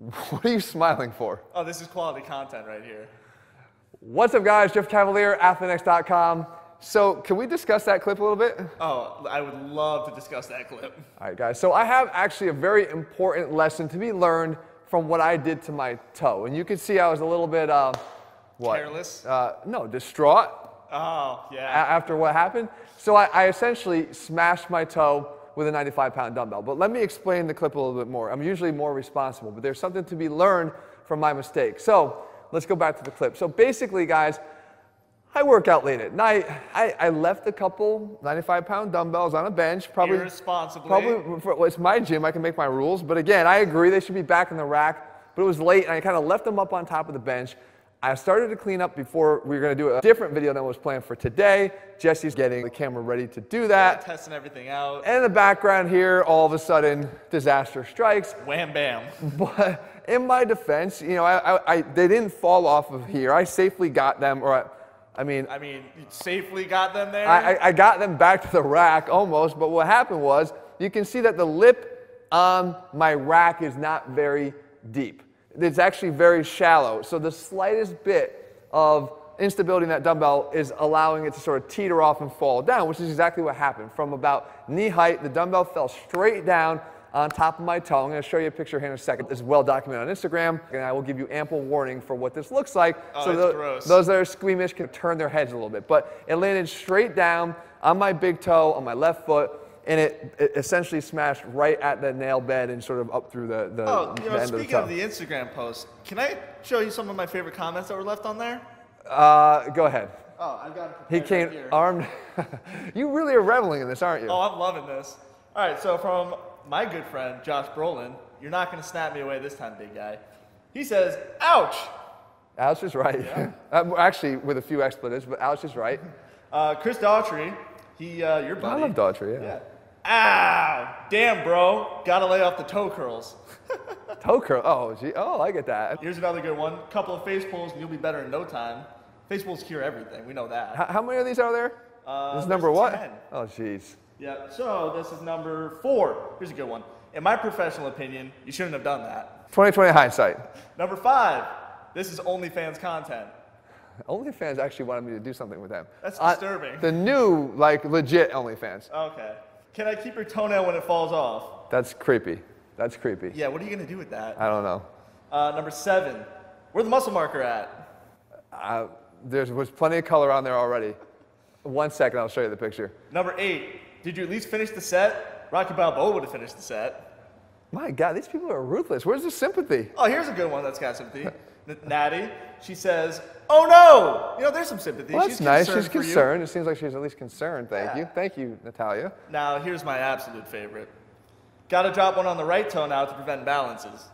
What are you smiling for? Oh, this is quality content right here. What's up, guys? Jeff Cavalier, ATHLEAN-X.com. So, can we discuss that clip a little bit? Oh, I would love to discuss that clip. All right, guys. So, I have actually a very important lesson to be learned from what I did to my toe. And you can see I was a little bit, what? Careless? No, distraught. Oh, yeah. After what happened. So, I essentially smashed my toe with a 95-pound dumbbell. But let me explain the clip a little bit more. I'm usually more responsible, but there's something to be learned from my mistake. So, let's go back to the clip. So, basically, guys, I work out late at night. I left a couple 95-pound dumbbells on a bench. Irresponsibly. Well, it's my gym. I can make my rules. But again, I agree they should be back in the rack. But it was late, and I kind of left them up on top of the bench. I started to clean up before we were going to do a different video than was planned for today. Jesse's getting the camera ready to do that. Yeah, testing everything out. And in the background here, all of a sudden, disaster strikes. Wham, bam. But in my defense, you know, they didn't fall off of here. I safely got them, or I mean, you safely got them there? I got them back to the rack almost, but what happened was, you can see that the lip on my rack is not very deep. It's actually very shallow. So the slightest bit of instability in that dumbbell is allowing it to sort of teeter off and fall down, which is exactly what happened. From about knee height, the dumbbell fell straight down on top of my toe. I'm going to show you a picture here in a second. It's well documented on Instagram, and I will give you ample warning for what this looks like. Oh, so gross. Those that are squeamish can turn their heads a little bit. But it landed straight down on my big toe, on my left foot, and it essentially smashed right at the nail bed and sort of up through the end of the toe. Speaking of the Instagram post, can I show you some of my favorite comments that were left on there? Go ahead. Oh, I've got it He came right here. armed. You really are reveling in this, aren't you? Oh, I'm loving this. All right, so from my good friend, Josh Brolin, you're not going to snap me away this time, big guy. He says, ouch. Ouch is right. Yeah. Actually, with a few expletives, but ouch is right. Chris Daughtry, your buddy. I love Daughtry, yeah. Ow, damn, bro. Got to lay off the toe curls. Toe curl, oh, gee, oh, I get that. Here's another good one. Couple of face pulls and you'll be better in no time. Face pulls cure everything, we know that. How many of these are there? This is number what? 10. Oh, jeez. Yeah, so this is number 4. Here's a good one. In my professional opinion, you shouldn't have done that. 20/20 hindsight. Number 5, this is OnlyFans content. OnlyFans actually wanted me to do something with them. That's disturbing. The new, like, legit OnlyFans. Okay. Can I keep your toenail when it falls off? That's creepy. That's creepy. Yeah, what are you going to do with that? I don't know. Number 7, where's the muscle marker at? There was plenty of color on there already. 1 second, I'll show you the picture. Number 8, did you at least finish the set? Rocky Balboa would have finished the set. My God, these people are ruthless. Where's the sympathy? Oh, here's a good one that's got sympathy. Natty, she says, oh no! You know, there's some sympathy. Well, that's nice. She's concerned. It seems like she's at least concerned. Thank you. Thank you, Natalia. Now, here's my absolute favorite. Got to drop one on the right toe now to prevent imbalances.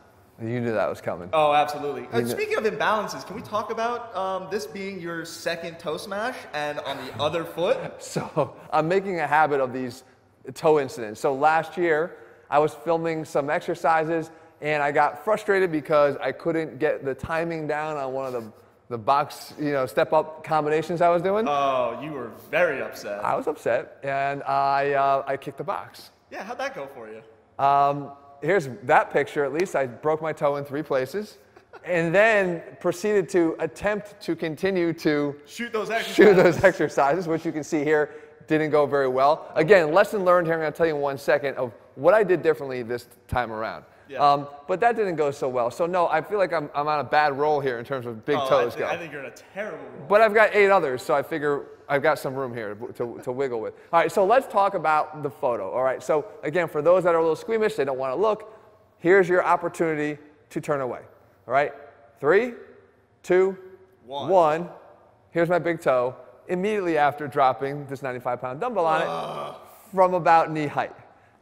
You knew that was coming. Oh, absolutely. Speaking of imbalances, can we talk about this being your second toe smash and on the other foot? So I'm making a habit of these toe incidents. So last year, I was filming some exercises, and I got frustrated because I couldn't get the timing down on one of the box, step-up combinations I was doing. Oh, you were very upset. I was upset, and I kicked the box. Yeah, how'd that go for you? Here's that picture, at least. I broke my toe in 3 places, and then proceeded to attempt to continue to shoot those exercises, which you can see here didn't go very well. Again, lesson learned here. I'm going to tell you in 1 second of what I did differently this time around. Yeah. But that didn't go so well. So no, I feel like I'm on a bad roll here in terms of big toes go. I think you're in a terrible roll. But I've got 8 others, so I figure I've got some room here to wiggle with. All right, so let's talk about the photo. All right, so again, for those that are a little squeamish, they don't want to look, here's your opportunity to turn away. All right, 3, 2, 1. Here's my big toe, immediately after dropping this 95-pound dumbbell on it from about knee height.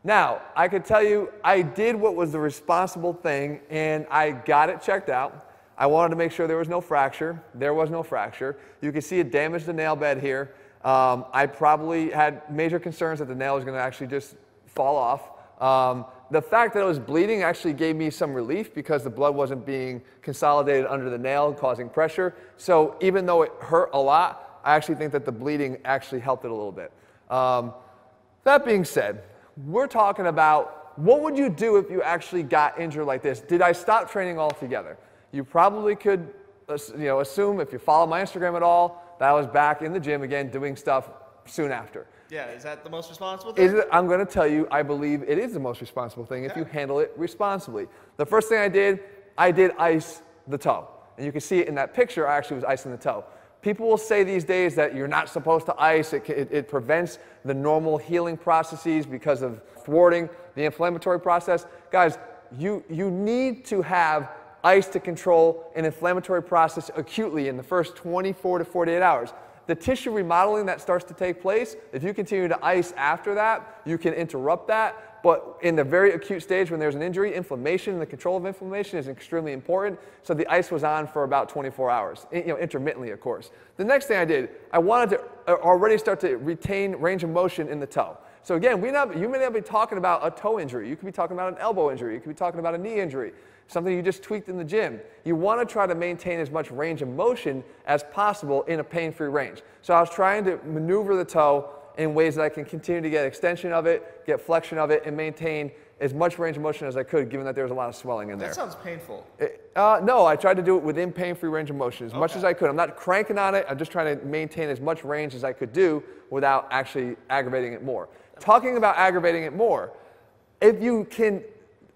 Now, I could tell you I did what was the responsible thing, and I got it checked out. I wanted to make sure there was no fracture. There was no fracture. You can see it damaged the nail bed here. I probably had major concerns that the nail was going to actually just fall off. The fact that it was bleeding actually gave me some relief because the blood wasn't being consolidated under the nail, causing pressure. So even though it hurt a lot, I actually think that the bleeding actually helped it a little bit. That being said, we're talking about what would you do if you actually got injured like this? Did I stop training altogether? You probably could assume, if you follow my Instagram at all, that I was back in the gym again doing stuff soon after. Yeah, is that the most responsible thing? I'm going to tell you, I believe it is the most responsible thing if you handle it responsibly. The first thing I did ice the toe. And you can see it in that picture, I actually was icing the toe. People will say these days that you're not supposed to ice. It prevents the normal healing processes because of thwarting the inflammatory process. Guys, you need to have ice to control an inflammatory process acutely in the first 24 to 48 hours. The tissue remodeling that starts to take place, if you continue to ice after that, you can interrupt that. But in the very acute stage when there's an injury, inflammation and the control of inflammation is extremely important. So the ice was on for about 24 hours, intermittently, of course. The next thing I did, I wanted to already start to retain range of motion in the toe. So again, you may not be talking about a toe injury. You could be talking about an elbow injury. You could be talking about a knee injury, something you just tweaked in the gym. You want to try to maintain as much range of motion as possible in a pain-free range. So I was trying to maneuver the toe in ways that I can continue to get extension of it, get flexion of it, and maintain as much range of motion as I could, given that there was a lot of swelling in there. That sounds painful. No, I tried to do it within pain-free range of motion as much as I could. I'm not cranking on it. I'm just trying to maintain as much range as I could do without actually aggravating it more. Talking about aggravating it more, if you can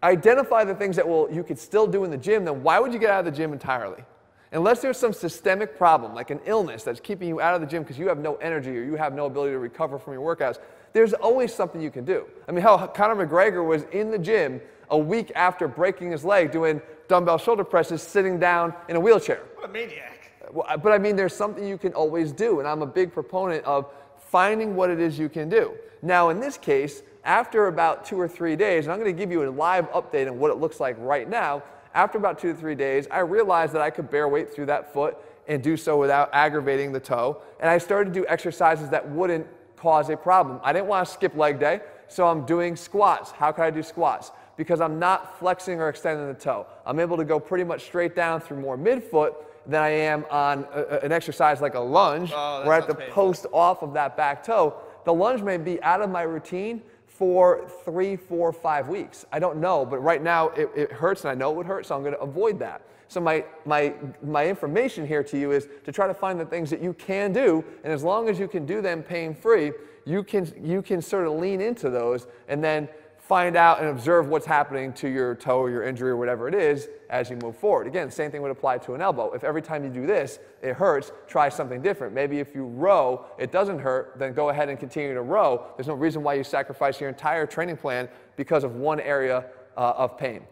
identify the things that you could still do in the gym, then why would you get out of the gym entirely? Unless there's some systemic problem, like an illness that's keeping you out of the gym because you have no energy or you have no ability to recover from your workouts, there's always something you can do. I mean, hell, Conor McGregor was in the gym a week after breaking his leg doing dumbbell shoulder presses sitting down in a wheelchair. What a maniac. But I mean, there's something you can always do, and I'm a big proponent of finding what it is you can do. Now, in this case, after about 2 or 3 days, and I'm going to give you a live update on what it looks like right now, after about 2 to 3 days, I realized that I could bear weight through that foot and do so without aggravating the toe. And I started to do exercises that wouldn't cause a problem. I didn't want to skip leg day, so I'm doing squats. How can I do squats? Because I'm not flexing or extending the toe. I'm able to go pretty much straight down through more midfoot than I am on an exercise like a lunge, where I have to post off of that back toe. The lunge may be out of my routine for 3, 4, 5 weeks. I don't know, but right now it hurts and I know it would hurt, so I'm going to avoid that. So my information here to you is to try to find the things that you can do, and as long as you can do them pain-free, you can sort of lean into those and then find out and observe what's happening to your toe or your injury or whatever it is as you move forward. Again, same thing would apply to an elbow. If every time you do this, it hurts, try something different. Maybe if you row, it doesn't hurt, then go ahead and continue to row. There's no reason why you sacrifice your entire training plan because of one area of pain.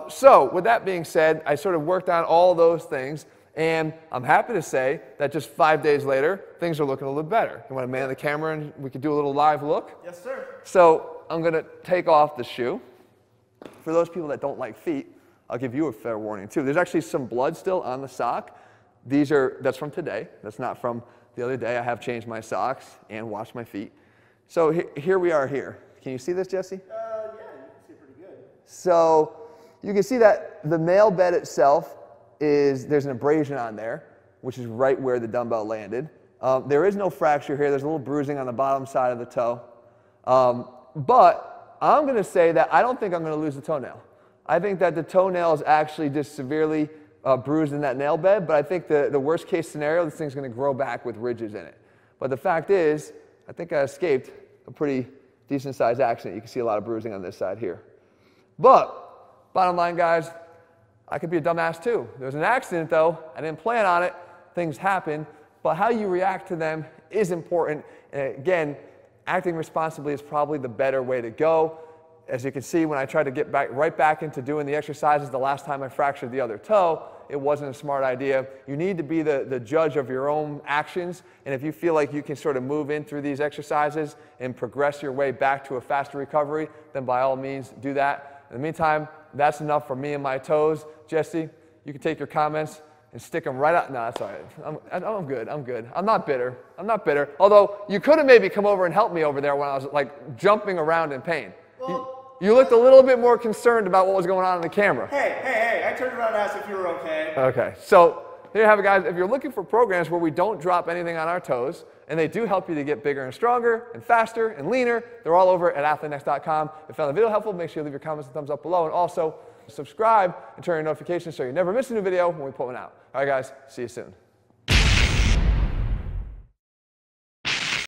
So with that being said, I sort of worked on all those things, and I'm happy to say that just 5 days later, things are looking a little better. You want to man the camera and we could do a little live look? Yes, sir. So I'm going to take off the shoe. For those people that don't like feet, I'll give you a fair warning too. There's actually some blood still on the sock. That's from today. That's not from the other day. I have changed my socks and washed my feet. So here we are here. Can you see this, Jesse? Yeah, you can see pretty good. So you can see that the nail bed itself there's an abrasion on there, which is right where the dumbbell landed. There is no fracture here. There's a little bruising on the bottom side of the toe. But I'm going to say that I don't think I'm going to lose the toenail. I think that the toenail is actually just severely bruised in that nail bed, but I think the worst case scenario, this thing's going to grow back with ridges in it. But the fact is, I think I escaped a pretty decent sized accident. You can see a lot of bruising on this side here. But bottom line, guys, I could be a dumbass too. There was an accident though. I didn't plan on it. Things happen. But how you react to them is important. And again, acting responsibly is probably the better way to go. As you can see, when I tried to get right back into doing the exercises the last time I fractured the other toe, it wasn't a smart idea. You need to be the judge of your own actions. And if you feel like you can sort of move in through these exercises and progress your way back to a faster recovery, then by all means do that. In the meantime, that's enough for me and my toes. Jesse, you can take your comments and stick them right out. No, that's all right. I'm good. I'm good. I'm not bitter. I'm not bitter. Although you could have maybe come over and helped me over there when I was like jumping around in pain. Well, you looked a little bit more concerned about what was going on in the camera. Hey, I turned around and asked if you were okay. Okay, so there you have it, guys. If you're looking for programs where we don't drop anything on our toes, and they do help you to get bigger and stronger and faster and leaner, they're all over at ATHLEAN-X.com. If you found the video helpful, make sure you leave your comments and thumbs up below. And also, subscribe and turn on your notifications so you never miss a new video when we put one out. All right, guys. See you soon.